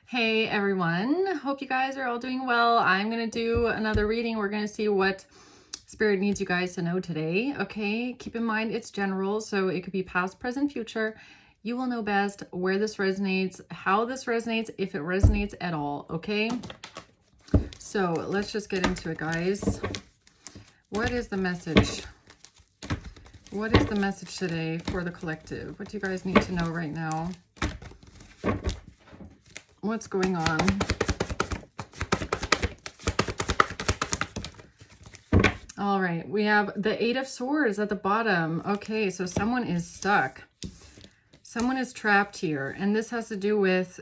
Hey everyone, hope you guys are all doing well. I'm going to do another reading. We're going to see what Spirit needs you guys to know today. Okay, keep in mind it's general, so it could be past, present, future. You will know best where this resonates, how this resonates, if it resonates at all. Okay, so let's just get into it, guys. What is the message? What is the message today for the collective? What do you guys need to know right now? What's going on? All right, we have the Eight of Swords at the bottom. Okay, so someone is stuck. Someone is trapped here, and this has to do with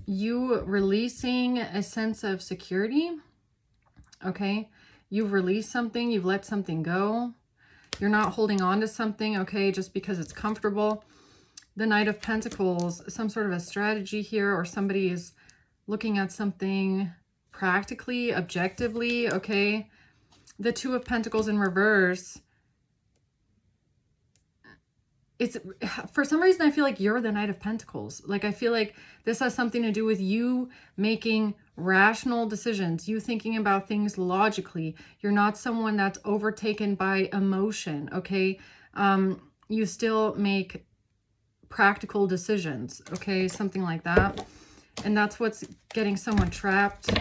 you releasing a sense of security. Okay, you've released something, you've let something go. You're not holding on to something, okay, just because it's comfortable. The Knight of Pentacles, some sort of a strategy here, or somebody is looking at something practically, objectively, okay? The Two of Pentacles in reverse. It's, for some reason, I feel like you're the Knight of Pentacles. Like, I feel like this has something to do with you making rational decisions, you thinking about things logically. You're not someone that's overtaken by emotion, okay? You still make practical decisions, okay, something like that. And that's what's getting someone trapped.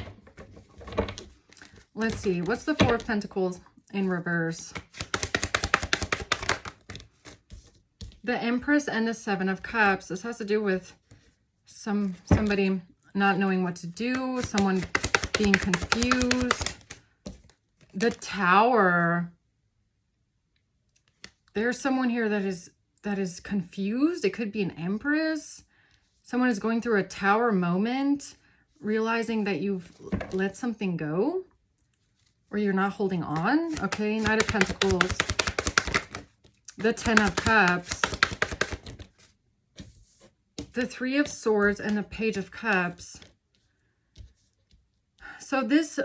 Let's see, what's the Four of Pentacles in reverse? The Empress and the Seven of Cups. This has to do with somebody not knowing what to do, someone being confused. The Tower. There's someone here that is confused. It could be an Empress. Someone is going through a Tower moment, realizing that you've let something go or you're not holding on. Okay, Knight of Pentacles. The Ten of Cups. The Three of Swords and the Page of Cups. So this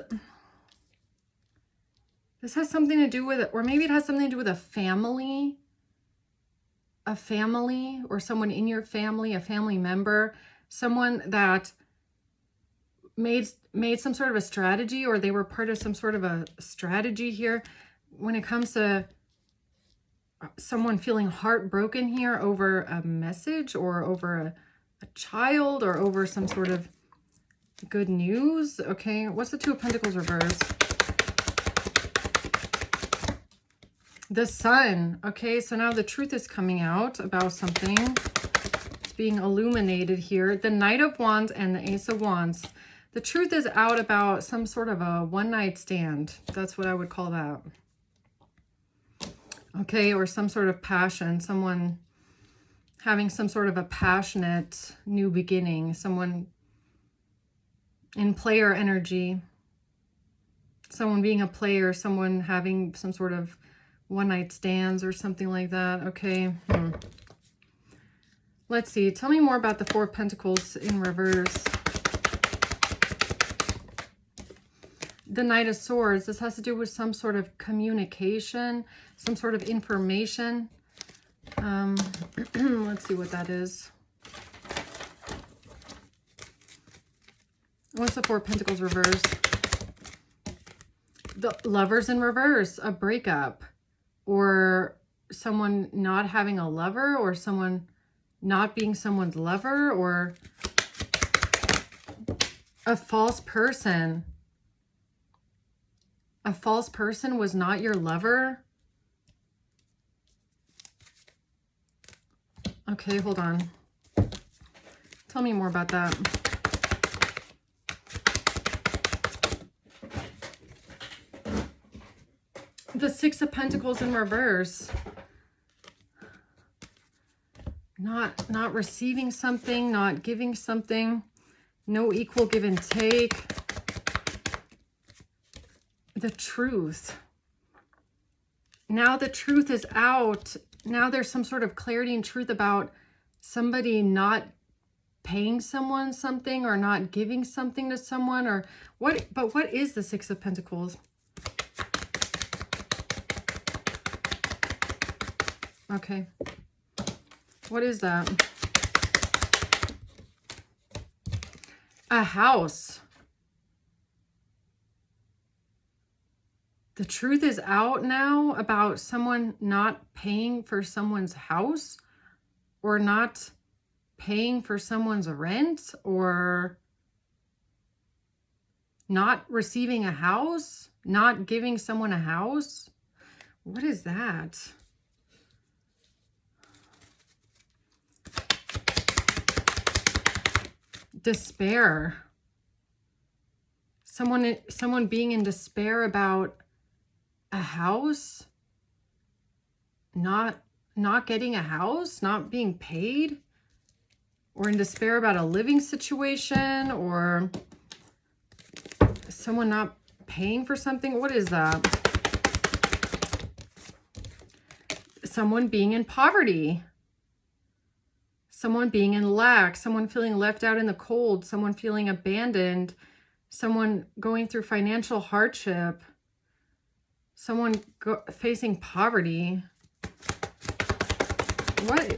has something to do with, or maybe it has something to do with a family or someone in your family, a family member, someone that made some sort of a strategy, or they were part of some sort of a strategy here when it comes to someone feeling heartbroken here over a message or over a child or over some sort of good news. Okay, what's the Two of Pentacles reverse? The Sun. Okay, so now the truth is coming out about something. It's being illuminated here. The Knight of Wands and the Ace of Wands. The truth is out about some sort of a one-night stand. That's what I would call that. Okay, or some sort of passion. Someone having some sort of a passionate new beginning. Someone in player energy. Someone being a player. Someone having some sort of one-night stands or something like that. Okay. Let's see. Tell me more about the Four of Pentacles in reverse. The Knight of Swords. This has to do with some sort of communication, some sort of information. Let's see what that is. What's the Four of Pentacles reverse? The Lovers in reverse. A breakup. Or someone not having a lover, or someone not being someone's lover, or a false person. A false person was not your lover. Okay, hold on. Tell me more about that. The Six of Pentacles in reverse. Not receiving something, not giving something. No equal give and take. The Truth. Now the truth is out. Now there's some sort of clarity and truth about somebody not paying someone something or not giving something to someone, or what. But what is the Six of Pentacles? Okay. What is that? A house. The truth is out now about someone not paying for someone's house, or not paying for someone's rent, or not receiving a house, not giving someone a house. What is that? Despair. Someone being in despair about a house, not getting a house, not being paid, or in despair about a living situation, or someone not paying for something. What is that? Someone being in poverty, someone being in lack, someone feeling left out in the cold, someone feeling abandoned, someone going through financial hardship, someone facing poverty.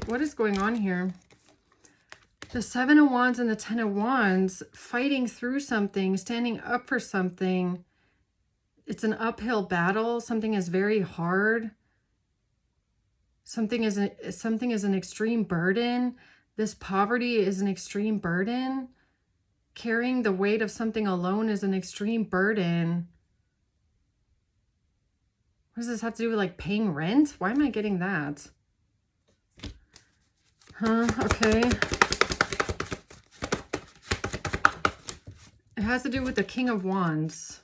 What is going on here? The Seven of Wands and the Ten of Wands, fighting through something, standing up for something. It's an uphill battle. Something is very hard. Something is an extreme burden. This poverty is an extreme burden. Carrying the weight of something alone is an extreme burden. What does this have to do with like paying rent? Why am I getting that? Okay. It has to do with the King of Wands.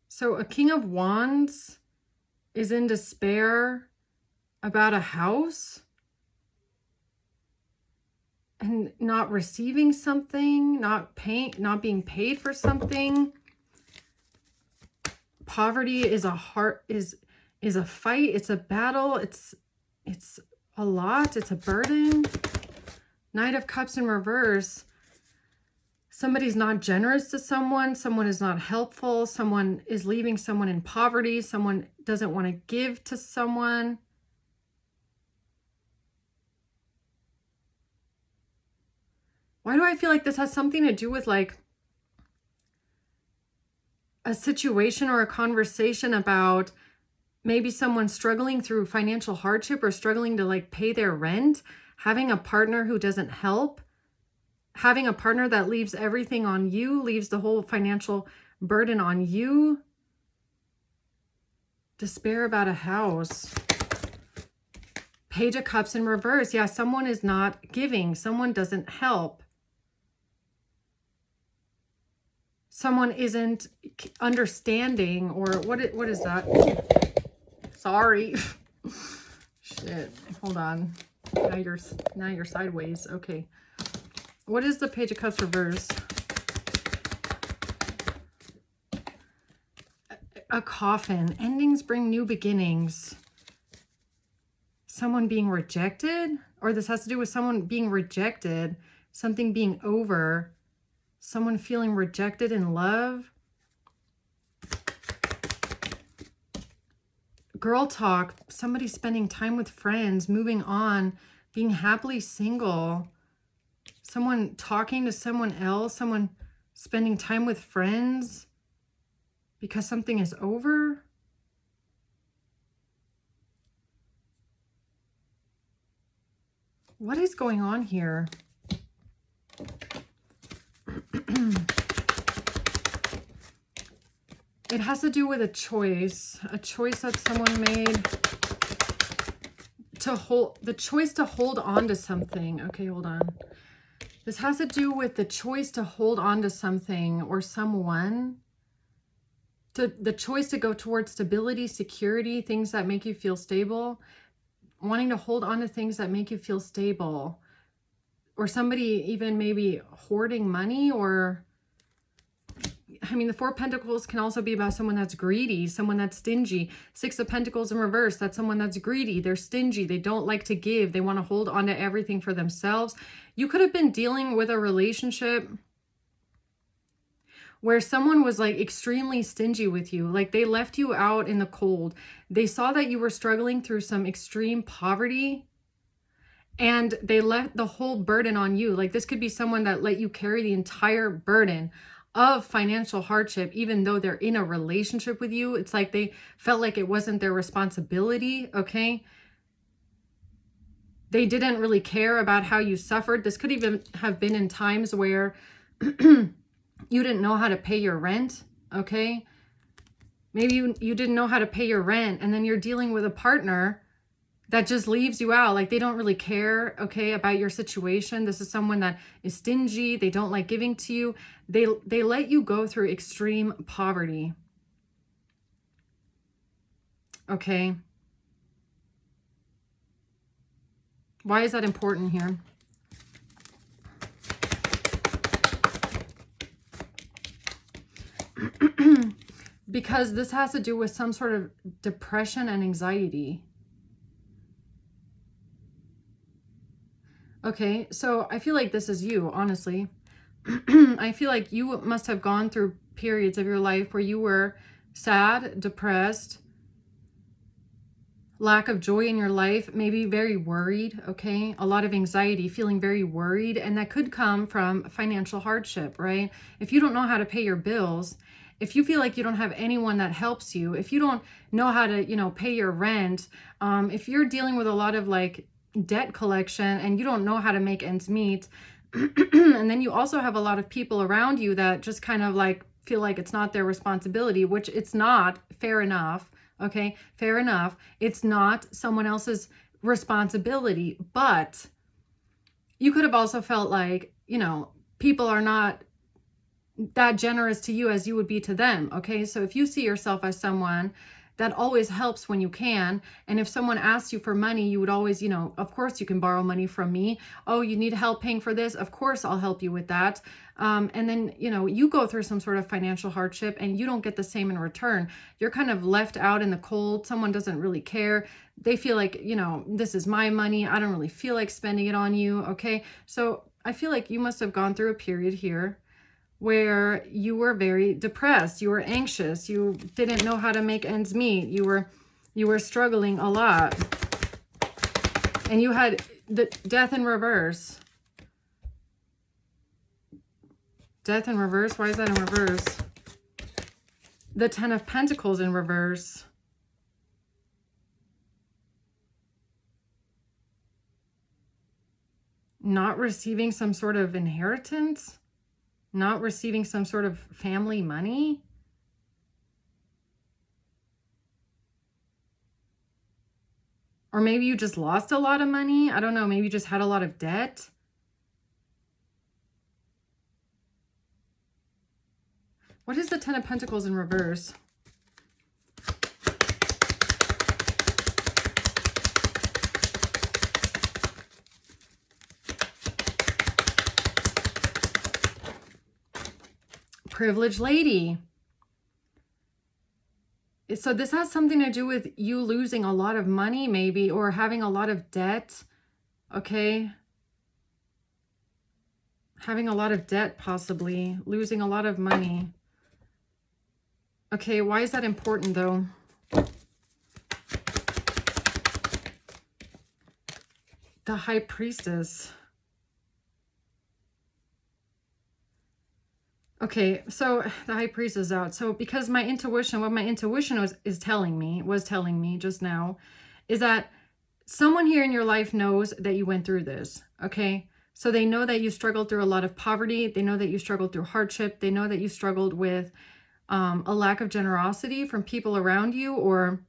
So a King of Wands is in despair about a house and not receiving something, not being paid for something. Poverty is a fight, it's a battle, it's a lot, it's a burden. Knight of Cups in reverse. Somebody's not generous to someone is not helpful, someone is leaving someone in poverty, someone doesn't want to give to someone. Why do I feel like this has something to do with like a situation or a conversation about maybe someone struggling through financial hardship or struggling to like pay their rent, having a partner who doesn't help, having a partner that leaves everything on you, leaves the whole financial burden on you. Despair about a house. Page of Cups in reverse. Yeah, someone is not giving. Someone doesn't help. Someone isn't understanding, or what is that? Sorry. Shit. Hold on. Now you're sideways. Okay. What is the Page of Cups reverse? A coffin. Endings bring new beginnings. Someone being rejected, or this has to do with someone being rejected, something being over, someone feeling rejected in love. Girl talk, somebody spending time with friends, moving on, being happily single, someone talking to someone else, someone spending time with friends because something is over. What is going on here? It has to do with a choice that someone made to hold, the choice to hold on to something. Okay, hold on. This has to do with the choice to hold on to something or someone, the choice to go towards stability, security, things that make you feel stable, wanting to hold on to things that make you feel stable, or somebody even maybe hoarding money, or I mean, the Four of Pentacles can also be about someone that's greedy, someone that's stingy. Six of Pentacles in reverse, that's someone that's greedy. They're stingy. They don't like to give. They want to hold on to everything for themselves. You could have been dealing with a relationship where someone was like extremely stingy with you. Like they left you out in the cold. They saw that you were struggling through some extreme poverty, and they let the whole burden on you. Like this could be someone that let you carry the entire burden of financial hardship, even though they're in a relationship with you. It's like they felt like it wasn't their responsibility, okay? They didn't really care about how you suffered. This could even have been in times where you didn't know how to pay your rent, okay? Maybe you didn't know how to pay your rent, and then you're dealing with a partner that just leaves you out. Like they don't really care, okay, about your situation. This is someone that is stingy. They don't like giving to you. They let you go through extreme poverty, okay? Why is that important here? Because this has to do with some sort of depression and anxiety. Okay, so I feel like this is you, honestly. I feel like you must have gone through periods of your life where you were sad, depressed, lack of joy in your life, maybe very worried, okay? A lot of anxiety, feeling very worried, and that could come from financial hardship, right? If you don't know how to pay your bills, if you feel like you don't have anyone that helps you, if you don't know how to, pay your rent, if you're dealing with a lot of like debt collection and you don't know how to make ends meet, and then you also have a lot of people around you that just kind of like feel like it's not their responsibility, which it's not, fair enough. Okay, fair enough. It's not someone else's responsibility, but you could have also felt like, people are not that generous to you as you would be to them. Okay, so if you see yourself as someone that always helps when you can, and if someone asks you for money, you would always, of course you can borrow money from me. Oh, you need help paying for this? Of course I'll help you with that. And then, you go through some sort of financial hardship and you don't get the same in return. You're kind of left out in the cold. Someone doesn't really care. They feel like, this is my money. I don't really feel like spending it on you. Okay, so I feel like you must have gone through a period here where you were very depressed, you were anxious, you didn't know how to make ends meet, you were struggling a lot, and you had the death in reverse. Death in reverse, why is that in reverse? The 10 of Pentacles in reverse. Not receiving some sort of inheritance? Not receiving some sort of family money? Or maybe you just lost a lot of money. I don't know. Maybe you just had a lot of debt. What is the 10 of Pentacles in reverse? Privileged lady. So this has something to do with you losing a lot of money maybe, or having a lot of debt, okay? Having a lot of debt possibly, losing a lot of money. Okay, why is that important though? The High Priestess. Okay, so the High Priest is out. So because my intuition, what my intuition was telling me just now, is that someone here in your life knows that you went through this, okay? So they know that you struggled through a lot of poverty. They know that you struggled through hardship. They know that you struggled with a lack of generosity from people around you, or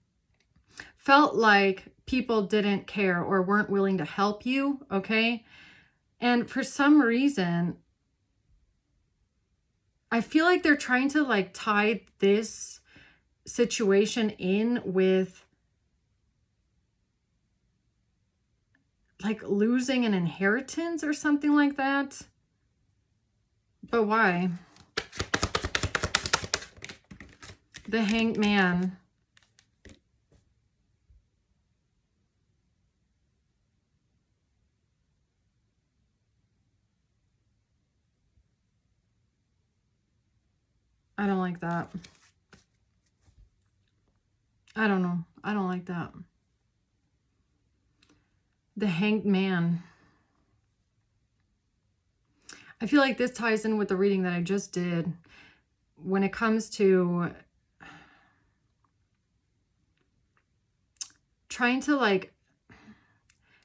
felt like people didn't care or weren't willing to help you, okay? And for some reason, I feel like they're trying to like tie this situation in with like losing an inheritance or something like that. But why? The Hanged Man. I don't like that. I don't know. I don't like that. The Hanged Man. I feel like this ties in with the reading that I just did. When it comes to trying to like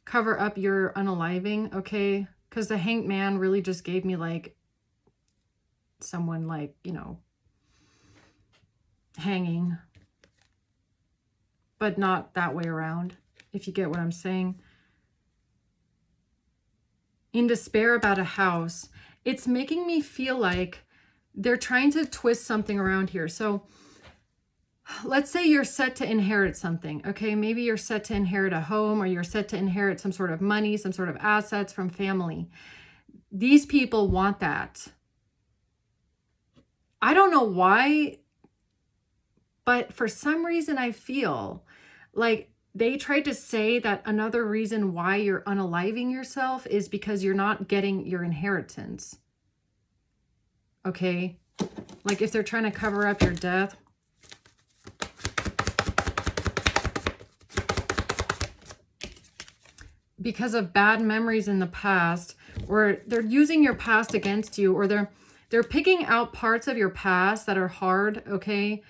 cover up your unaliving, okay? Because the Hanged Man really just gave me like someone like, you know, hanging, but not that way around, if you get what I'm saying. In despair about a house, it's making me feel like they're trying to twist something around here. So let's say you're set to inherit something, okay? Maybe you're set to inherit a home, or you're set to inherit some sort of money, some sort of assets from family. These people want that. I don't know why, but for some reason I feel like they tried to say that another reason why you're unaliving yourself is because you're not getting your inheritance. Okay? Like if they're trying to cover up your death. Because of bad memories in the past, or they're using your past against you, or they're picking out parts of your past that are hard, okay?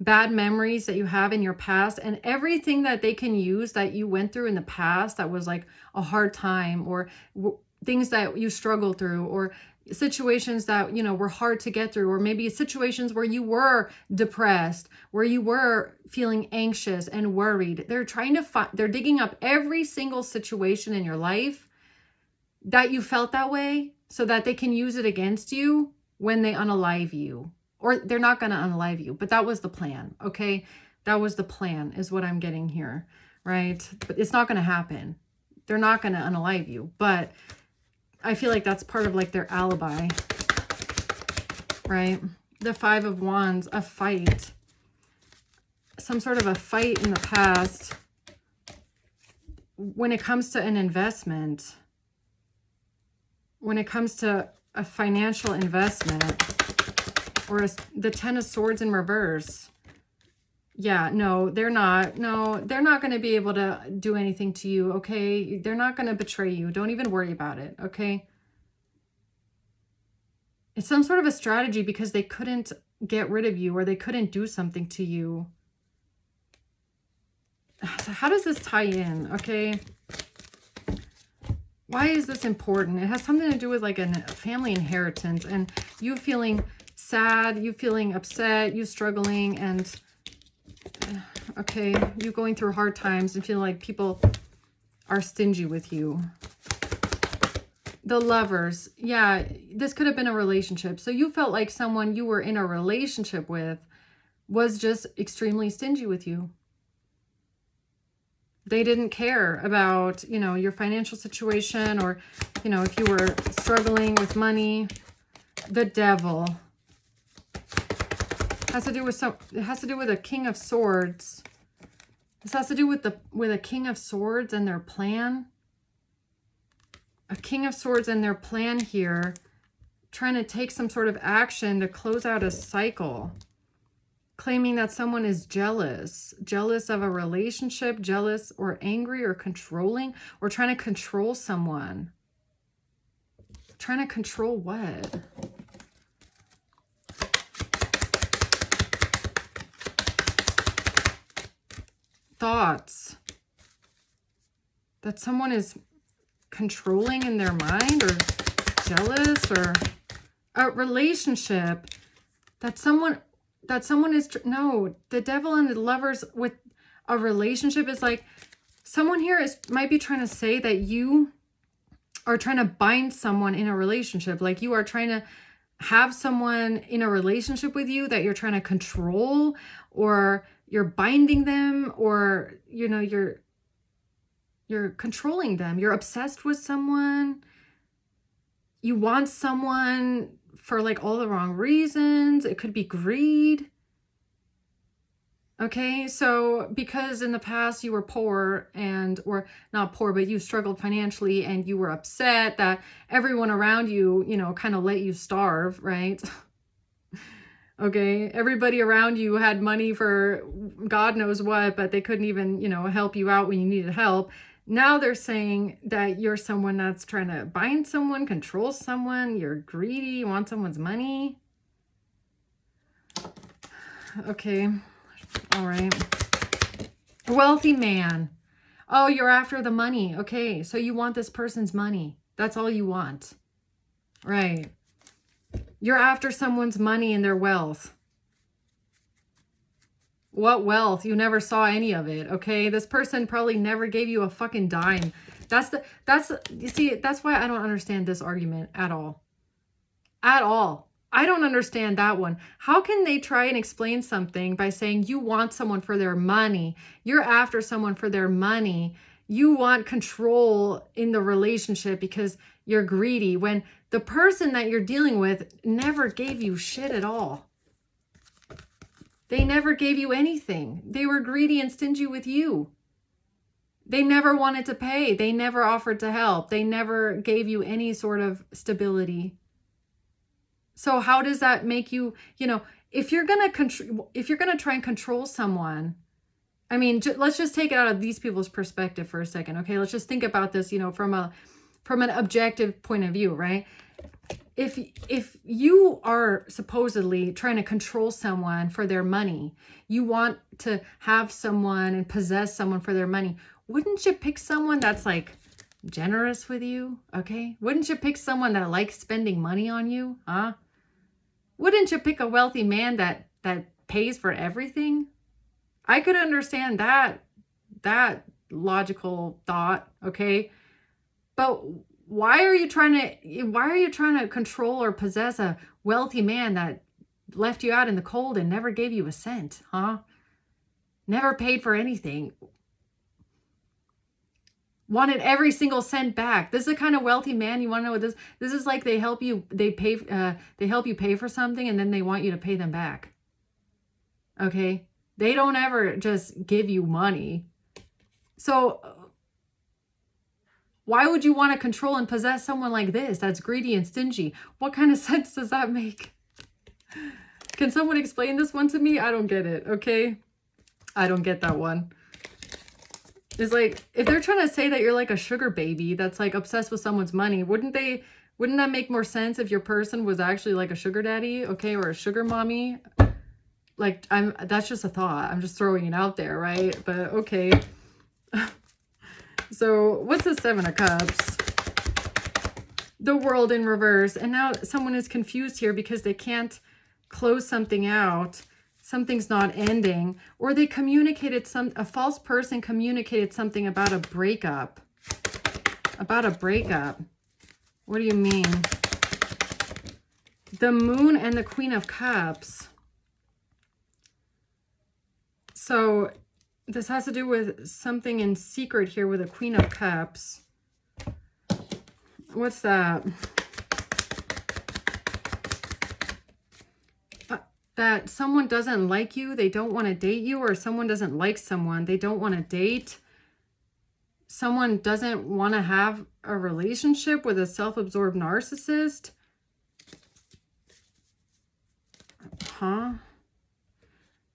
Bad memories that you have in your past, and everything that they can use that you went through in the past that was like a hard time, or things that you struggled through, or situations that, you know, were hard to get through, or maybe situations where you were depressed, where you were feeling anxious and worried. They're trying to find, they're digging up every single situation in your life that you felt that way so that they can use it against you when they unalive you. Or they're not going to unalive you, but that was the plan, okay? That was the plan is what I'm getting here, right? But it's not going to happen. They're not going to unalive you, but I feel like that's part of like their alibi, right? The Five of Wands, a fight. Some sort of a fight in the past when it comes to an investment, when it comes to a financial investment, or the Ten of Swords in reverse. Yeah, no, they're not. No, they're not going to be able to do anything to you, okay? They're not going to betray you. Don't even worry about it, okay? It's some sort of a strategy because they couldn't get rid of you, or they couldn't do something to you. So how does this tie in, okay? Why is this important? It has something to do with like a family inheritance, and you feeling sad, you feeling upset, you struggling, and okay, you going through hard times and feeling like people are stingy with you. The Lovers. Yeah, this could have been a relationship. So you felt like someone you were in a relationship with was just extremely stingy with you. They didn't care about, you know, your financial situation, or, you know, if you were struggling with money. The Devil. Has to do with it has to do with a King of Swords. This has to do with a King of Swords and their plan. A King of Swords and their plan here, trying to take some sort of action to close out a cycle. Claiming that someone is jealous of a relationship, jealous or angry or controlling, or trying to control someone. Trying to control what? Thoughts. That someone is controlling in their mind, or jealous, or a relationship that someone is, no, the Devil and the Lovers with a relationship is like, someone here might be trying to say that you are trying to bind someone in a relationship. Like you are trying to have someone in a relationship with you that you're trying to control, or you're binding them, or, you know, you're controlling them. You're obsessed with someone. You want someone for like all the wrong reasons. It could be greed. Okay, so because in the past you were poor, or not poor, but you struggled financially, and you were upset that everyone around you, you know, kind of let you starve, right? Okay, everybody around you had money for God knows what, but they couldn't even, you know, help you out when you needed help. Now they're saying that you're someone that's trying to bind someone, control someone, you're greedy, you want someone's money. Okay, all right. Wealthy man. Oh, you're after the money. Okay, so you want this person's money. That's all you want. Right. You're after someone's money and their wealth. What wealth? You never saw any of it, okay? This person probably never gave you a fucking dime. You see, that's why I don't understand this argument at all. At all. I don't understand that one. How can they try and explain something by saying you want someone for their money? You're after someone for their money. You want control in the relationship because you're greedy, when the person that you're dealing with never gave you shit at all. They never gave you anything. They were greedy and stingy with you. They never wanted to pay. They never offered to help. They never gave you any sort of stability. So how does that make you, if you're going to try and control someone, I mean, let's just take it out of these people's perspective for a second. Okay. Let's just think about this, from an objective point of view, right? If you are supposedly trying to control someone for their money, you want to have someone and possess someone for their money, wouldn't you pick someone that's like generous with you? Okay. Wouldn't you pick someone that likes spending money on you? Huh? Wouldn't you pick a wealthy man that pays for everything? I could understand that logical thought, okay? But why are you trying to control or possess a wealthy man that left you out in the cold and never gave you a cent, huh? Never paid for anything. Wanted every single cent back. This is the kind of wealthy man you want to know what this is like. They help you pay for something and then they want you to pay them back. Okay? They don't ever just give you money. So why would you want to control and possess someone like this that's greedy and stingy? What kind of sense does that make? Can someone explain this one to me? I don't get it, okay? I don't get that one. It's like, if they're trying to say that you're like a sugar baby that's like obsessed with someone's money, wouldn't that make more sense if your person was actually like a sugar daddy, okay, or a sugar mommy? Like, that's just a thought. I'm just throwing it out there, right? But okay. So what's the Seven of Cups? The World in reverse. And now someone is confused here because they can't close something out. Something's not ending. Or they communicated a false person communicated something about a breakup. About a breakup. What do you mean? The Moon and the Queen of Cups. So this has to do with something in secret here with a Queen of Cups. What's that? That someone doesn't like you, they don't want to date you, or someone doesn't like someone, they don't want to date. Someone doesn't want to have a relationship with a self-absorbed narcissist. Huh?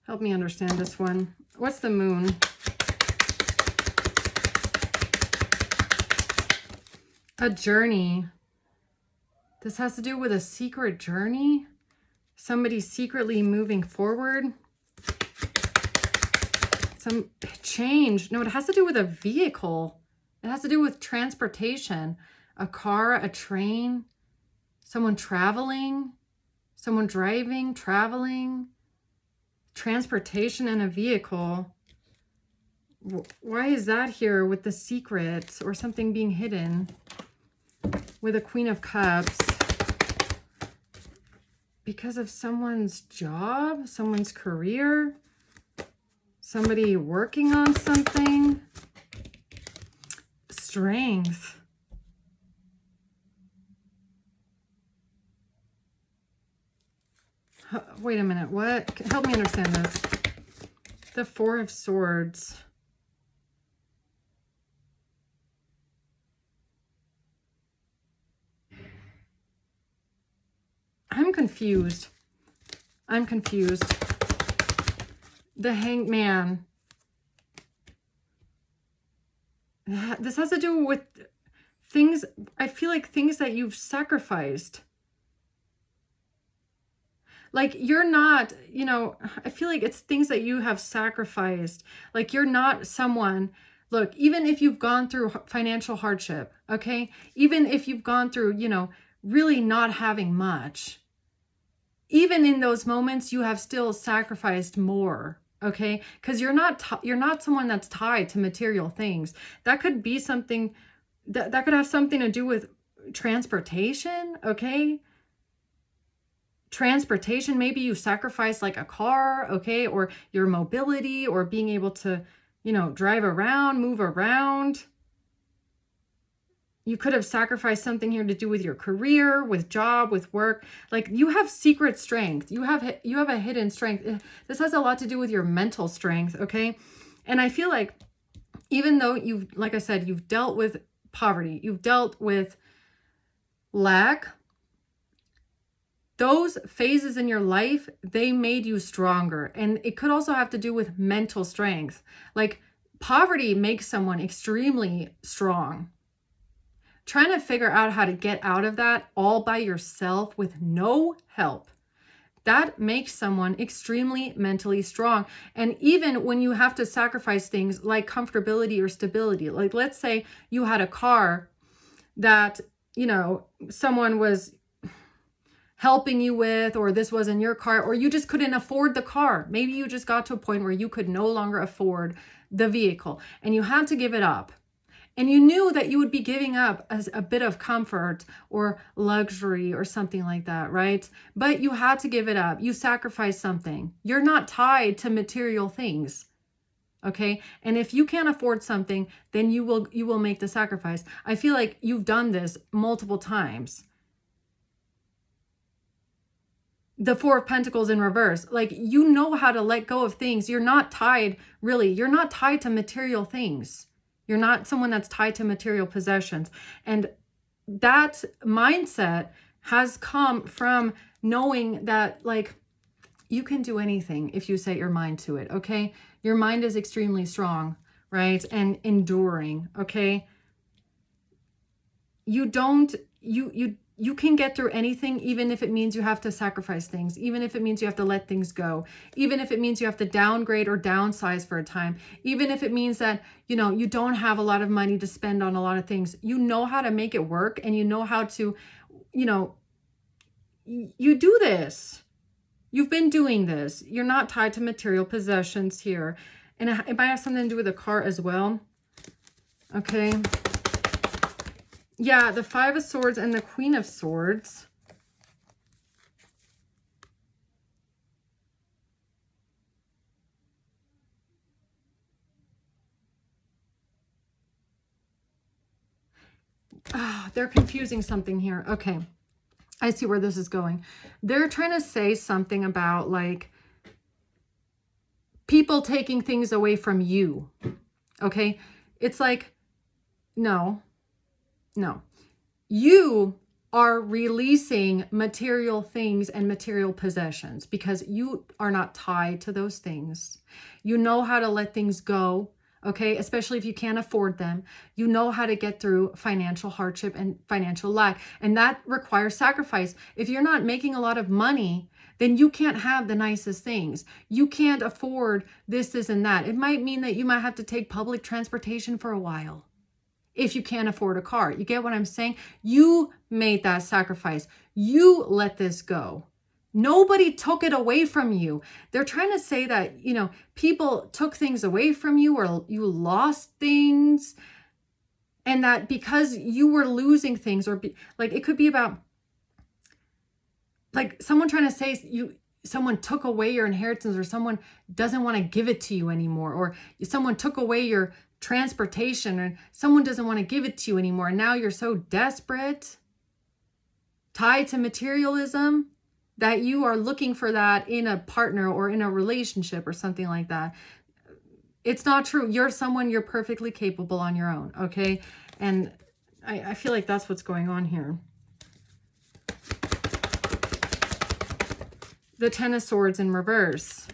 Help me understand this one. What's the Moon? A journey. This has to do with a secret journey. Somebody secretly moving forward. Some change. No, it has to do with a vehicle. It has to do with transportation. A car, a train, someone traveling, someone driving, traveling, transportation and a vehicle. Why is that here with the secrets or something being hidden with a Queen of Cups? Because of someone's job, someone's career, somebody working on something. Strength. Wait a minute, what? Help me understand this. The Four of Swords. I'm confused. I'm confused. The Hanged Man. This has to do with things, I feel like things that you've sacrificed. Like you're not, you know, I feel like it's things that you have sacrificed. Like you're not someone, look, even if you've gone through financial hardship, okay? Even if you've gone through, you know, really not having much, even in those moments, you have still sacrificed more, okay? Because you're not someone that's tied to material things. That could be something, that could have something to do with transportation, okay? Transportation, maybe you sacrifice like a car, okay, or your mobility, or being able to, you know, drive around, move around. You could have sacrificed something here to do with your career, with job, with work. Like you have secret strength. You have a hidden strength. This has a lot to do with your mental strength, okay? And I feel like even though you've, like I said, you've dealt with poverty, you've dealt with lack, those phases in your life, they made you stronger. And it could also have to do with mental strength. Like poverty makes someone extremely strong. Trying to figure out how to get out of that all by yourself with no help, that makes someone extremely mentally strong. And even when you have to sacrifice things like comfortability or stability, like let's say you had a car that, you know, someone was helping you with, or this wasn't your car, or you just couldn't afford the car. Maybe you just got to a point where you could no longer afford the vehicle and you had to give it up. And you knew that you would be giving up a bit of comfort or luxury or something like that, right? But you had to give it up. You sacrificed something. You're not tied to material things. Okay? And if you can't afford something, then you will make the sacrifice. I feel like you've done this multiple times. The Four of Pentacles in reverse. Like you know how to let go of things. You're not tied, really. You're not tied to material things. You're not someone that's tied to material possessions. And that mindset has come from knowing that like you can do anything if you set your mind to it, okay? Your mind is extremely strong, right? And enduring, okay? You can get through anything, even if it means you have to sacrifice things, even if it means you have to let things go, even if it means you have to downgrade or downsize for a time, even if it means that, you know, you don't have a lot of money to spend on a lot of things. You know how to make it work, and you know how to, you know, you do this. You've been doing this. You're not tied to material possessions here. And it might have something to do with a car as well. Okay. Yeah, the Five of Swords and the Queen of Swords. They're confusing something here. Okay, I see where this is going. They're trying to say something about like people taking things away from you. Okay, it's like, no. You are releasing material things and material possessions because you are not tied to those things. You know how to let things go, okay? Especially if you can't afford them. You know how to get through financial hardship and financial lack, and that requires sacrifice. If you're not making a lot of money, then you can't have the nicest things. You can't afford this, and that. It might mean that you might have to take public transportation for a while if you can't afford a car. You get what I'm saying? You made that sacrifice. You let this go. Nobody took it away from you. They're trying to say that, you know, people took things away from you, or you lost things, and that because you were losing things, or like it could be about like someone trying to say someone took away your inheritance, or someone doesn't want to give it to you anymore, or someone took away your transportation, and someone doesn't want to give it to you anymore. And now you're so desperate, tied to materialism, that you are looking for that in a partner or in a relationship or something like that. It's not true. You're someone, you're perfectly capable on your own, okay? And I feel like that's what's going on here. The Ten of Swords in reverse.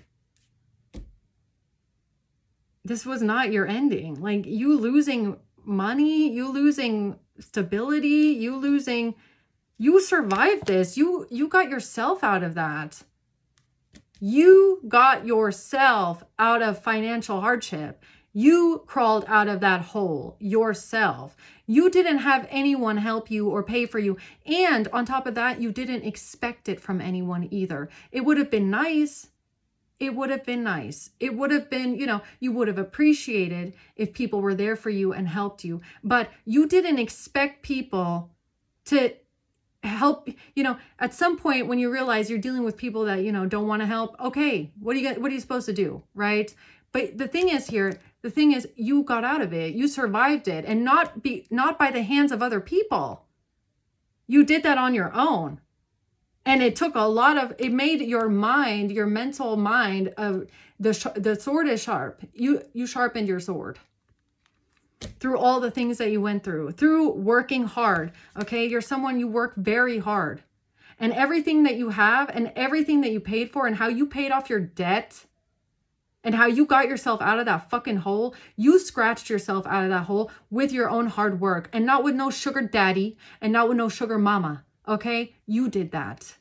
This was not your ending. Like you losing money, you losing stability, you survived this. You got yourself out of that. You got yourself out of financial hardship. You crawled out of that hole yourself. You didn't have anyone help you or pay for you. And on top of that, you didn't expect it from anyone either. It would have been nice. It would have been nice. It would have been, you would have appreciated if people were there for you and helped you. But you didn't expect people to help. At some point when you realize you're dealing with people that, don't want to help, okay, what are you supposed to do, right? But the thing is you got out of it. You survived it, and not by the hands of other people. You did that on your own. And it took it made your mind, your mental mind, of the sword is sharp. You sharpened your sword through all the things that you went through working hard. Okay. You're someone, you work very hard, and everything that you have and everything that you paid for and how you paid off your debt and how you got yourself out of that fucking hole. You scratched yourself out of that hole with your own hard work, and not with no sugar daddy and not with no sugar mama. Okay, you did that.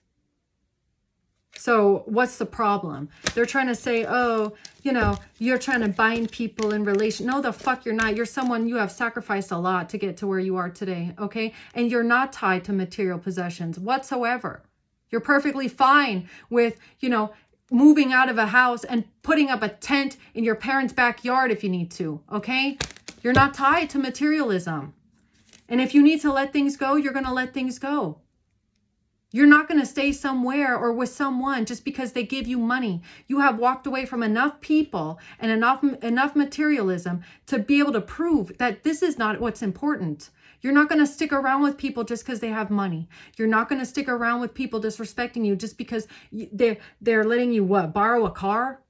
So what's the problem? They're trying to say, oh, you're trying to bind people in relation. No, the fuck you're not. You're someone, you have sacrificed a lot to get to where you are today, okay? And you're not tied to material possessions whatsoever. You're perfectly fine with, moving out of a house and putting up a tent in your parents' backyard if you need to, okay? You're not tied to materialism. And if you need to let things go, you're going to let things go. You're not going to stay somewhere or with someone just because they give you money. You have walked away from enough people and enough materialism to be able to prove that this is not what's important. You're not going to stick around with people just because they have money. You're not going to stick around with people disrespecting you just because they're letting you borrow a car.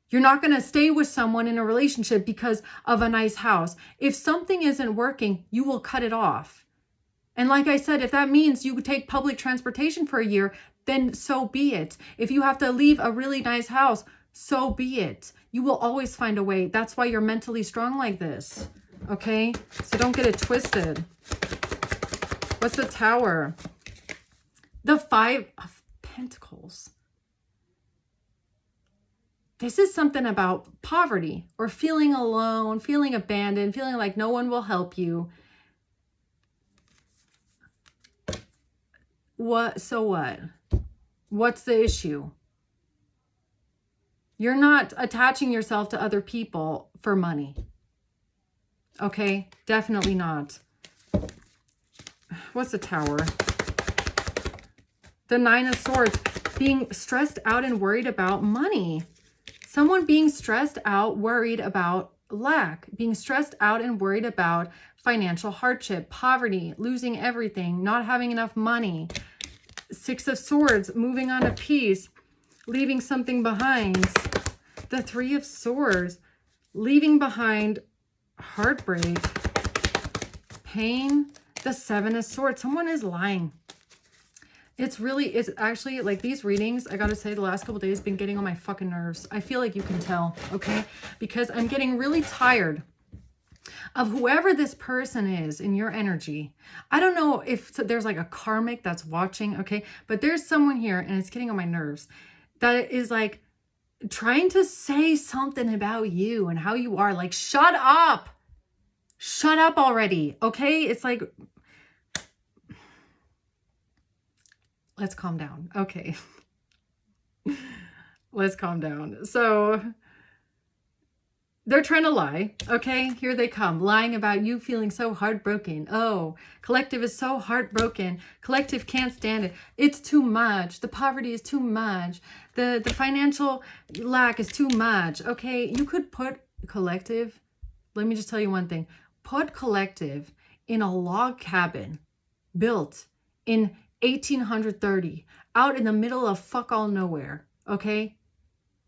You're not going to stay with someone in a relationship because of a nice house. If something isn't working, you will cut it off. And like I said, if that means you take public transportation for a year, then so be it. If you have to leave a really nice house, so be it. You will always find a way. That's why you're mentally strong like this. Okay? So don't get it twisted. What's the Tower? The 5 of Pentacles. This is something about poverty or feeling alone, feeling abandoned, feeling like no one will help you. So what? What's the issue? You're not attaching yourself to other people for money. Okay? Definitely not. What's the Tower? The 9 of Swords. Being stressed out and worried about money. Someone being stressed out, worried about lack. Being stressed out and worried about financial hardship, poverty, losing everything, not having enough money. 6 of Swords, moving on a piece, leaving something behind. The 3 of Swords, leaving behind heartbreak, pain. The 7 of Swords, someone is lying. It's actually like these readings, I gotta say, the last couple days been getting on my fucking nerves. I feel like you can tell, okay? Because I'm getting really tired of whoever this person is in your energy. I don't know if there's like a karmic that's watching, okay? But there's someone here, and it's getting on my nerves, that is like trying to say something about you and how you are. Like, shut up. Shut up already, okay? It's like, let's calm down. Okay. Let's calm down. So they're trying to lie, okay? Here they come, lying about you feeling so heartbroken. Oh, collective is so heartbroken. Collective can't stand it. It's too much. The poverty is too much. The financial lack is too much, okay? You could put collective, let me just tell you one thing. Put collective in a log cabin built in 1830, out in the middle of fuck all nowhere, okay?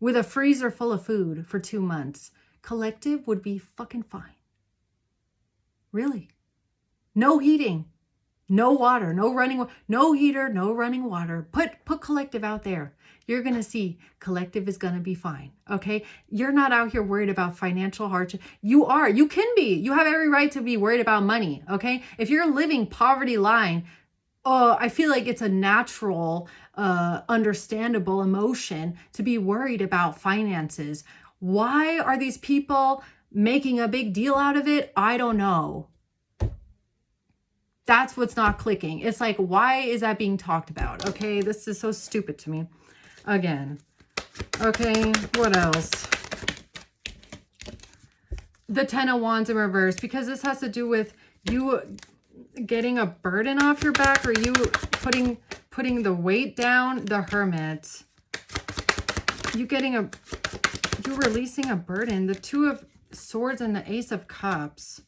With a freezer full of food for 2 months. Collective would be fucking fine. Really. No heating. No water, no running, no heater, no running water. Put collective out there. You're going to see collective is going to be fine. Okay. You're not out here worried about financial hardship. You are, you can be, you have every right to be worried about money. Okay. If you're living poverty line, I feel like it's a natural, understandable emotion to be worried about finances. Why are these people making a big deal out of it? I don't know. That's what's not clicking. It's like, why is that being talked about? Okay, this is so stupid to me. Again. Okay, what else? The 10 of Wands in reverse, because this has to do with you getting a burden off your back, or you putting the weight down. The Hermit. You releasing a burden. The 2 of Swords and the Ace of Cups.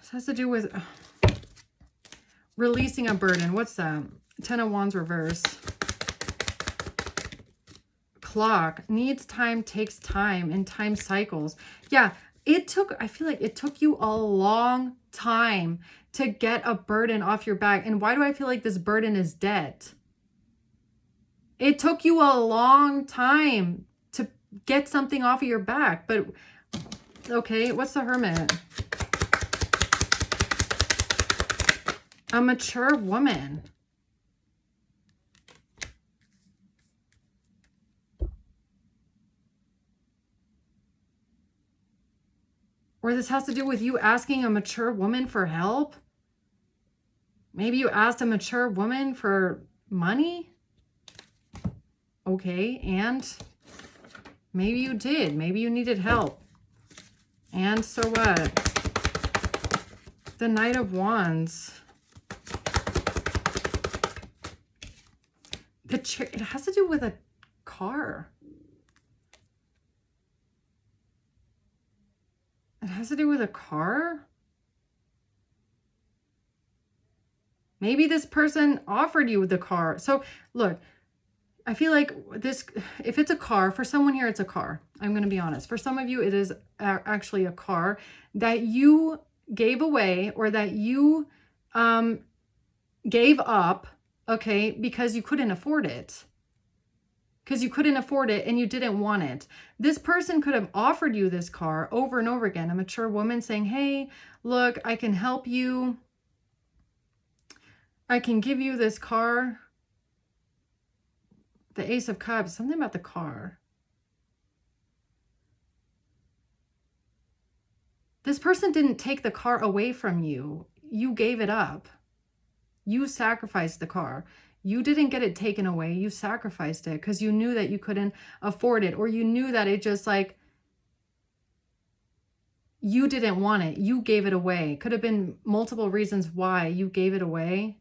This has to do with releasing a burden. What's that? 10 of Wands reverse. Clock. Needs time, takes time, and time cycles. Yeah, I feel like it took you a long time to get a burden off your back. And why do I feel like this burden is debt? It took you a long time to get something off of your back. But, okay, what's the Hermit? A mature woman. Or this has to do with you asking a mature woman for help. Maybe you asked a mature woman for money. Okay, and maybe you did. Maybe you needed help. And so what? The Knight of Wands. It has to do with a car. It has to do with a car? Maybe this person offered you the car. So look, I feel like this, if it's a car, for someone here, it's a car. I'm going to be honest. For some of you, it is actually a car that you gave away, or that you gave up, okay, because you couldn't afford it. Because you couldn't afford it and you didn't want it. This person could have offered you this car over and over again. A mature woman saying, hey, look, I can help you. I can give you this car. The Ace of Cups, something about the car. This person didn't take the car away from you. You gave it up. You sacrificed the car. You didn't get it taken away. You sacrificed it because you knew that you couldn't afford it, or you knew that it just like, you didn't want it. You gave it away. Could have been multiple reasons why you gave it away.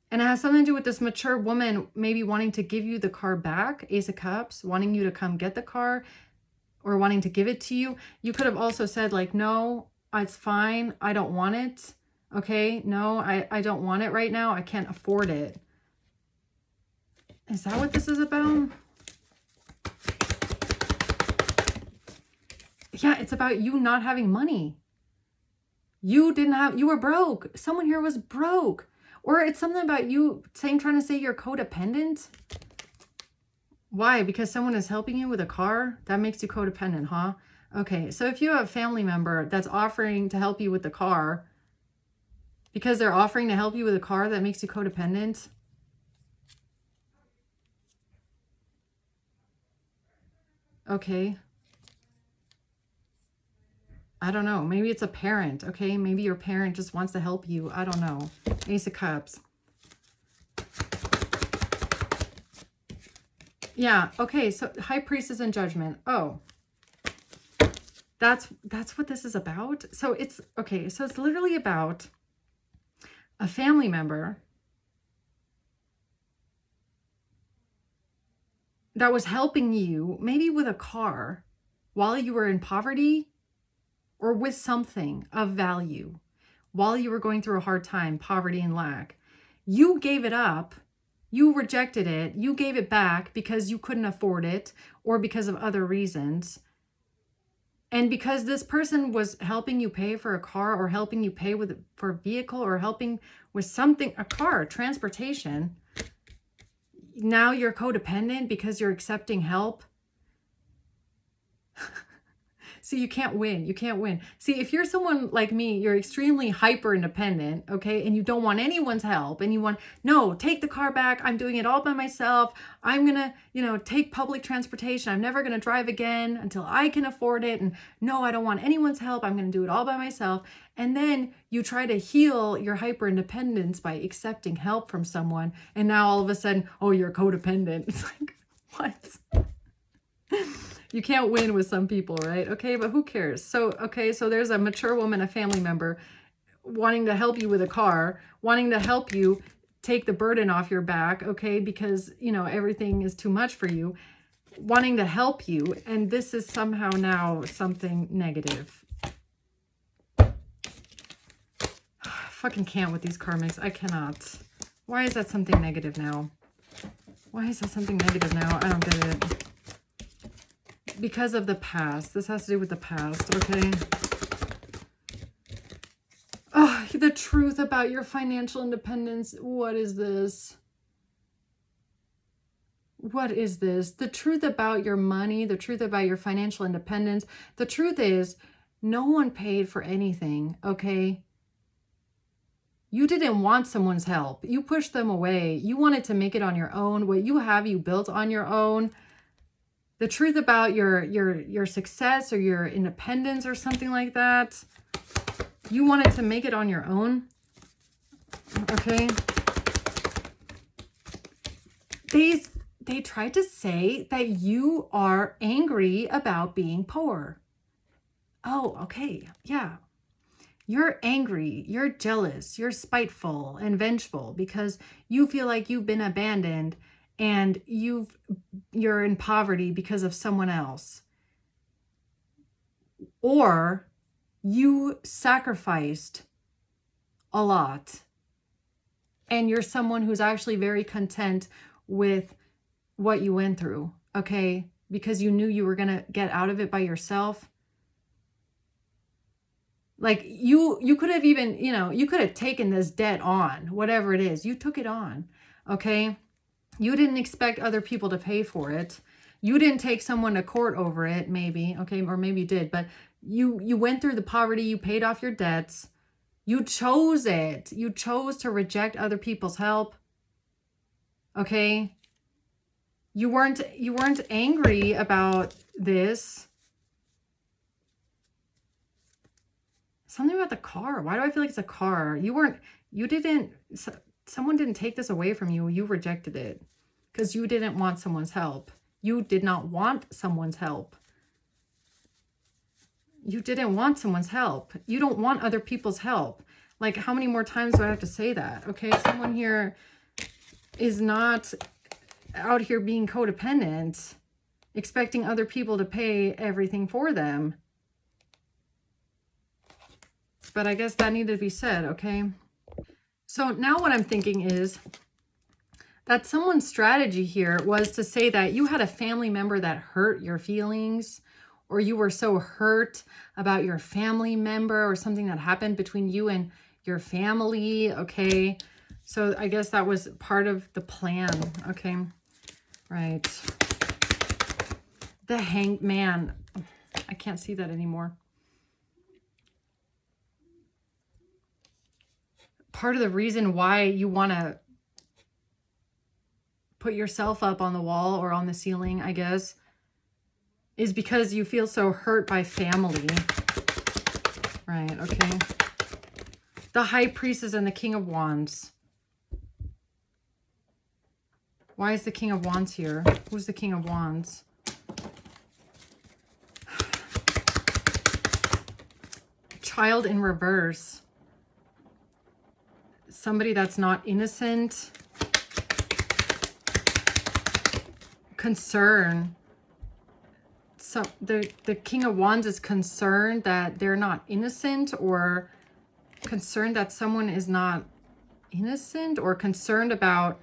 And it has something to do with this mature woman maybe wanting to give you the car back, Ace of Cups, wanting you to come get the car, or wanting to give it to you. You could have also said like, no, it's fine. I don't want it. Okay, no, I don't want it right now. I can't afford it. Is that what this is about? Yeah, it's about you not having money. You were broke. Someone here was broke. Or it's something about you trying to say you're codependent. Why? Because someone is helping you with a car? That makes you codependent, huh? Okay, so if you have a family member that's offering to help you with the car, because they're offering to help you with a car, that makes you codependent. Okay. I don't know. Maybe it's a parent. Okay. Maybe your parent just wants to help you. I don't know. Ace of Cups. Yeah. Okay. So High Priestess and Judgment. Oh, that's what this is about. So it's okay. So it's literally about a family member that was helping you maybe with a car while you were in poverty, or with something of value while you were going through a hard time, poverty and lack. You gave it up. You rejected it. You gave it back because you couldn't afford it, or because of other reasons. And because this person was helping you pay for a car, or helping you pay for a vehicle, or helping with something, a car, transportation, now you're codependent because you're accepting help. See, you can't win. You can't win. See, if you're someone like me, you're extremely hyper independent, okay? And you don't want anyone's help, and you want, no, take the car back. I'm doing it all by myself. I'm going to, take public transportation. I'm never going to drive again until I can afford it. And no, I don't want anyone's help. I'm going to do it all by myself. And then you try to heal your hyper independence by accepting help from someone. And now all of a sudden, oh, you're codependent. It's like, what? You can't win with some people, right? Okay, but who cares? So, okay, so there's a mature woman, a family member, wanting to help you with a car, wanting to help you take the burden off your back, okay, because, everything is too much for you, wanting to help you, and this is somehow now something negative. Fucking can't with these karmics. I cannot. Why is that something negative now? Why is that something negative now? I don't get it. Because of the past. This has to do with the past, okay? Oh, the truth about your financial independence. What is this? What is this? The truth about your money, the truth about your financial independence. The truth is, no one paid for anything, okay? You didn't want someone's help. You pushed them away. You wanted to make it on your own. What you have, you built on your own. The truth about your success or your independence or something like that, you wanted to make it on your own, okay? They tried to say that you are angry about being poor. Oh, okay, yeah. You're angry, you're jealous, you're spiteful and vengeful because you feel like you've been abandoned and you're in poverty because of someone else. Or you sacrificed a lot and you're someone who's actually very content with what you went through, okay? Because you knew you were going to get out of it by yourself. Like you could have even, you could have taken this debt on, whatever it is. You took it on, okay? You didn't expect other people to pay for it. You didn't take someone to court over it, maybe, okay? Or maybe you did, but you went through the poverty, you paid off your debts. You chose it. You chose to reject other people's help, okay? You weren't angry about this. Something about the car. Why do I feel like it's a car? Someone didn't take this away from you. You rejected it because you didn't want someone's help. You did not want someone's help. You didn't want someone's help. You don't want other people's help. Like, how many more times do I have to say that? Okay, someone here is not out here being codependent, expecting other people to pay everything for them. But I guess that needed to be said, okay? So now what I'm thinking is that someone's strategy here was to say that you had a family member that hurt your feelings, or you were so hurt about your family member or something that happened between you and your family, okay? So I guess that was part of the plan, okay? Right. The Hanged Man. I can't see that anymore. Part of the reason why you want to put yourself up on the wall or on the ceiling, I guess, is because you feel so hurt by family. Right, okay. The High Priestess and the King of Wands. Why is the King of Wands here? Who's the King of Wands? Child in reverse. Somebody that's not innocent. Concern. So the King of Wands is concerned that they're not innocent, or concerned that someone is not innocent, or concerned about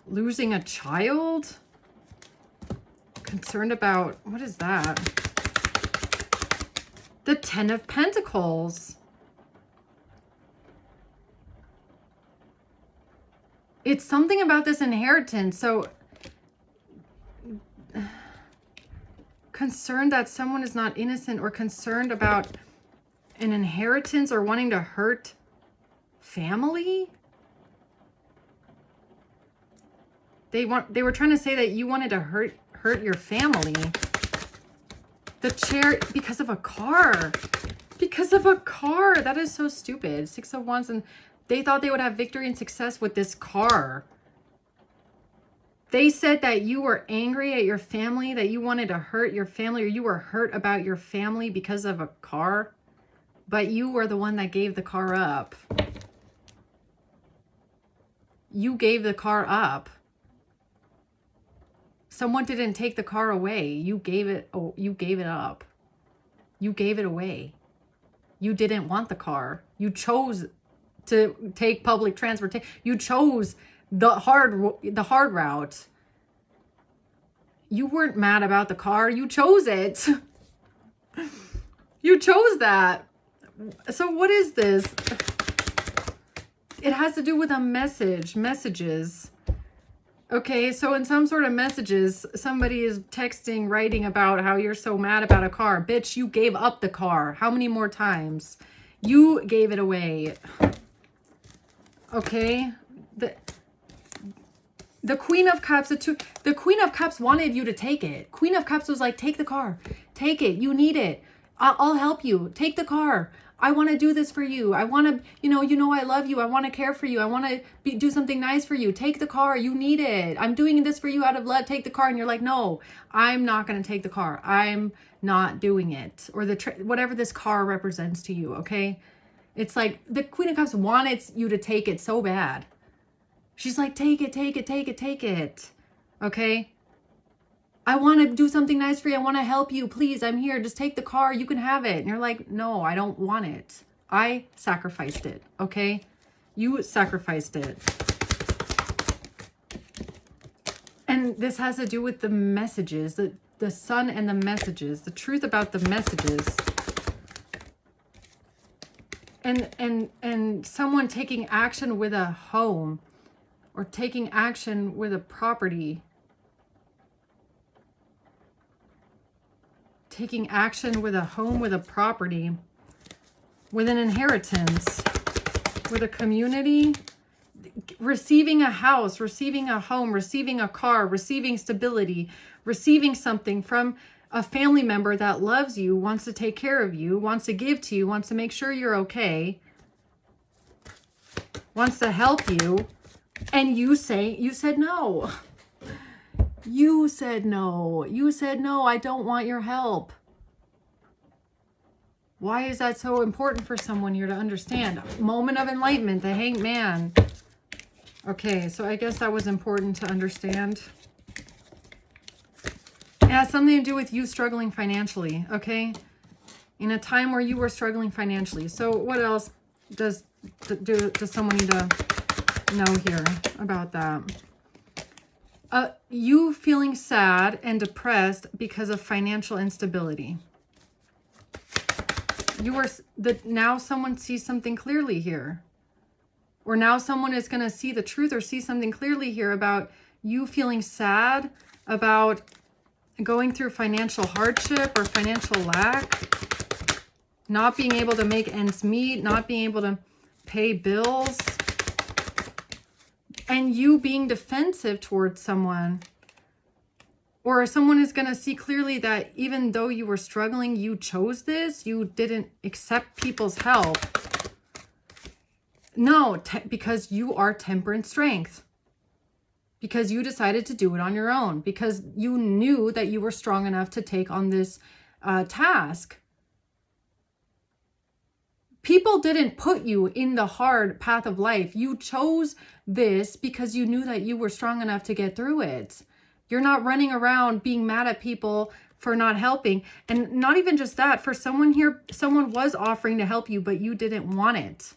losing a child. Concerned about, what is that? The Ten of Pentacles. It's something about this inheritance. So concerned that someone is not innocent, or concerned about an inheritance, or wanting to hurt family. They were trying to say that you wanted to hurt your family. The chair, because of a car. Because of a car. That is so stupid. 6 of Wands, and they thought they would have victory and success with this car. They said that you were angry at your family, that you wanted to hurt your family, or you were hurt about your family because of a car. But you were the one that gave the car up. You gave the car up. Someone didn't take the car away. You gave it up. You gave it away. You didn't want the car. You chose to take public transportation. You chose the hard route. You weren't mad about the car. You chose it. You chose that. So what is this? It has to do with a messages. Okay, so in some sort of messages, somebody is texting, writing about how you're so mad about a car. Bitch, you gave up the car. How many more times? You gave it away. Okay? The Queen of Cups, the Queen of Cups wanted you to take it. Queen of Cups was like, take the car. Take it. You need it. I'll help you. Take the car. I want to do this for you. I want to, you know, I love you. I want to care for you. I want to do something nice for you. Take the car. You need it. I'm doing this for you out of love. Take the car. And you're like, no, I'm not going to take the car. I'm not doing it. Or whatever this car represents to you. Okay. It's like the Queen of Cups wanted you to take it so bad. She's like, take it, take it, take it, take it. Okay. I want to do something nice for you. I want to help you. Please, I'm here. Just take the car. You can have it. And you're like, no, I don't want it. I sacrificed it. Okay? You sacrificed it. And this has to do with the messages, the sun and the messages, the truth about the messages. And someone taking action with a home, or taking action with a property. Taking action with a home, with a property, with an inheritance, with a community, receiving a house, receiving a home, receiving a car, receiving stability, receiving something from a family member that loves you, wants to take care of you, wants to give to you, wants to make sure you're okay, wants to help you, and you said no. You said no. You said no, I don't want your help. Why is that so important for someone here to understand? Moment of enlightenment, the Hanged Man. Okay, so I guess that was important to understand. It has something to do with you struggling financially, okay? In a time where you were struggling financially. So what else does someone need to know here about that? You feeling sad and depressed because of financial instability. Now someone sees something clearly here. Or now someone is going to see the truth, or see something clearly here about you feeling sad about going through financial hardship or financial lack. Not being able to make ends meet, not being able to pay bills. And you being defensive towards someone. Or someone is going to see clearly that even though you were struggling, you chose this. You didn't accept people's help. No, because you are temperance strength. Because you decided to do it on your own. Because you knew that you were strong enough to take on this task. People didn't put you in the hard path of life. You chose this because you knew that you were strong enough to get through it. You're not running around being mad at people for not helping. And not even just that. For someone here, someone was offering to help you, but you didn't want it.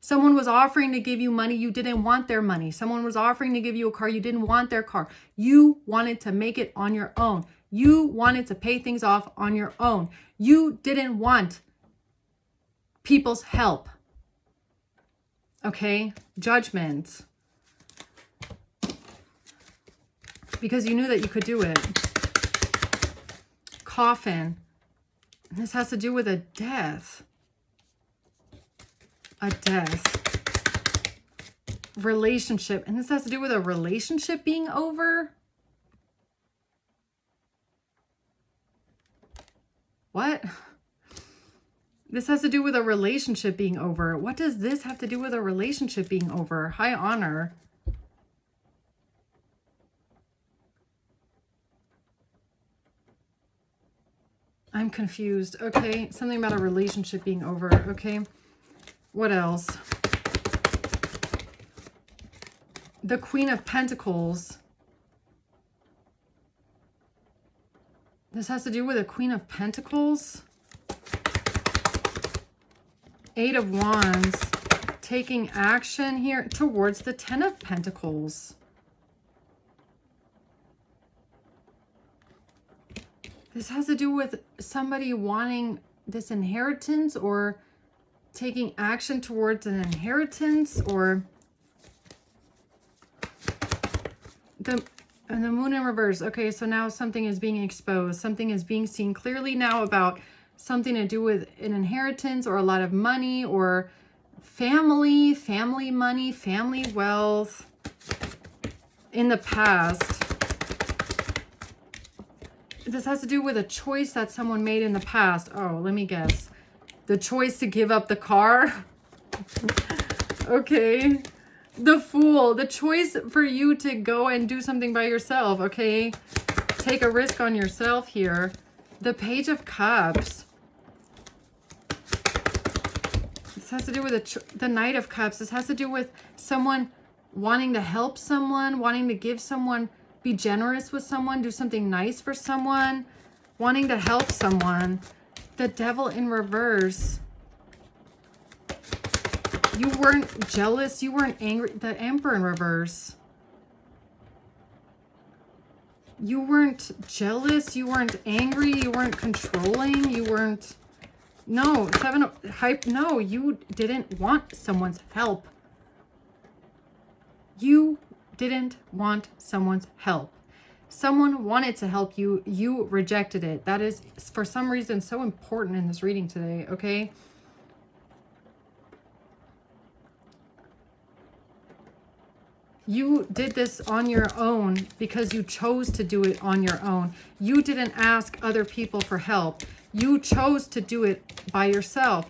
Someone was offering to give you money. You didn't want their money. Someone was offering to give you a car. You didn't want their car. You wanted to make it on your own. You wanted to pay things off on your own. You didn't want people's help. Okay? Judgment. Because you knew that you could do it. Coffin. This has to do with a death. A death. Relationship. And this has to do with a relationship being over. What? This has to do with a relationship being over. What does this have to do with a relationship being over? High honor. I'm confused. Okay, something about a relationship being over. Okay, what else? The Queen of Pentacles. This has to do with a Queen of Pentacles. Eight of Wands. Taking action here towards the Ten of Pentacles. This has to do with somebody wanting this inheritance or taking action towards an inheritance, or the Moon in reverse. Okay, so now something is being exposed. Something is being seen clearly now about something to do with an inheritance or a lot of money or family money, family wealth in the past. This has to do with a choice that someone made in the past. Oh, let me guess. The choice to give up the car. Okay. The Fool. The choice for you to go and do something by yourself. Okay. Take a risk on yourself here. The Page of Cups. This has to do with the Knight of Cups. This has to do with someone wanting to help someone, wanting to give someone, be generous with someone, do something nice for someone, wanting to help someone. The Devil in reverse. You weren't jealous. You weren't angry. The Emperor in reverse. You weren't jealous. You weren't angry. You weren't controlling. You weren't... No, no, you didn't want someone's help. You didn't want someone's help. Someone wanted to help you. You rejected it. That is, for some reason, so important in this reading today, okay? You did this on your own because you chose to do it on your own. You didn't ask other people for help. You chose to do it by yourself.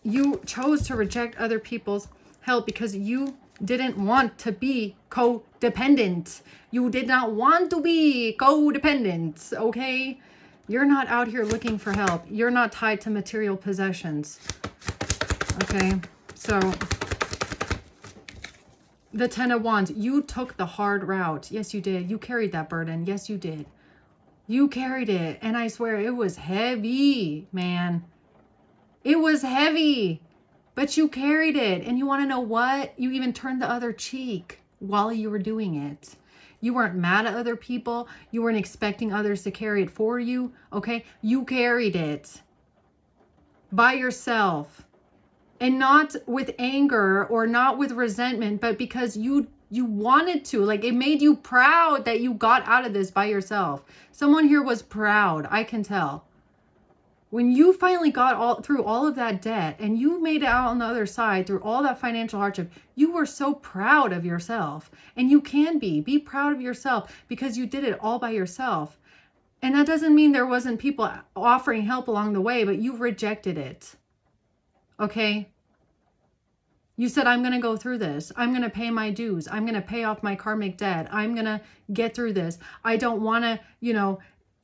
You chose to reject other people's help because you didn't want to be codependent. You did not want to be codependent, okay? You're not out here looking for help. You're not tied to material possessions, okay? So, the Ten of Wands, you took the hard route. Yes, you did. You carried that burden. Yes, you did. You carried it. And I swear it was heavy, man. It was heavy. But you carried it. And you want to know what? You even turned the other cheek while you were doing it. You weren't mad at other people. You weren't expecting others to carry it for you. Okay? You carried it by yourself. And not with anger or not with resentment, but because you wanted to. Like, it made you proud that you got out of this by yourself. Someone here was proud. I can tell. When you finally got through all of that debt and you made it out on the other side through all that financial hardship, you were so proud of yourself. And you can be proud of yourself because you did it all by yourself. And that doesn't mean there wasn't people offering help along the way, but you rejected it. Okay? You said, I'm going to go through this. I'm going to pay my dues. I'm going to pay off my karmic debt. I'm going to get through this. I don't want to,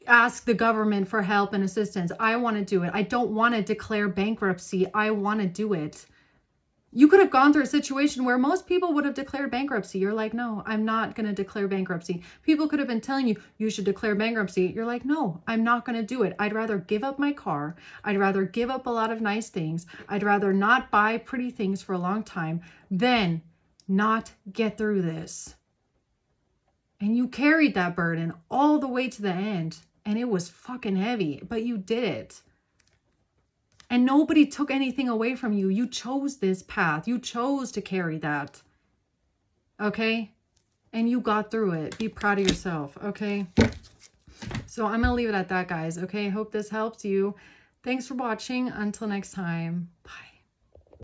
ask the government for help and assistance. I want to do it. I don't want to declare bankruptcy. I want to do it. You could have gone through a situation where most people would have declared bankruptcy. You're like, no, I'm not going to declare bankruptcy. People could have been telling you, you should declare bankruptcy. You're like, no, I'm not going to do it. I'd rather give up my car. I'd rather give up a lot of nice things. I'd rather not buy pretty things for a long time than not get through this. And you carried that burden all the way to the end. And it was fucking heavy, but you did it. And nobody took anything away from you. You chose this path. You chose to carry that. Okay? And you got through it. Be proud of yourself. Okay? So I'm going to leave it at that, guys. Okay? Hope this helps you. Thanks for watching. Until next time. Bye.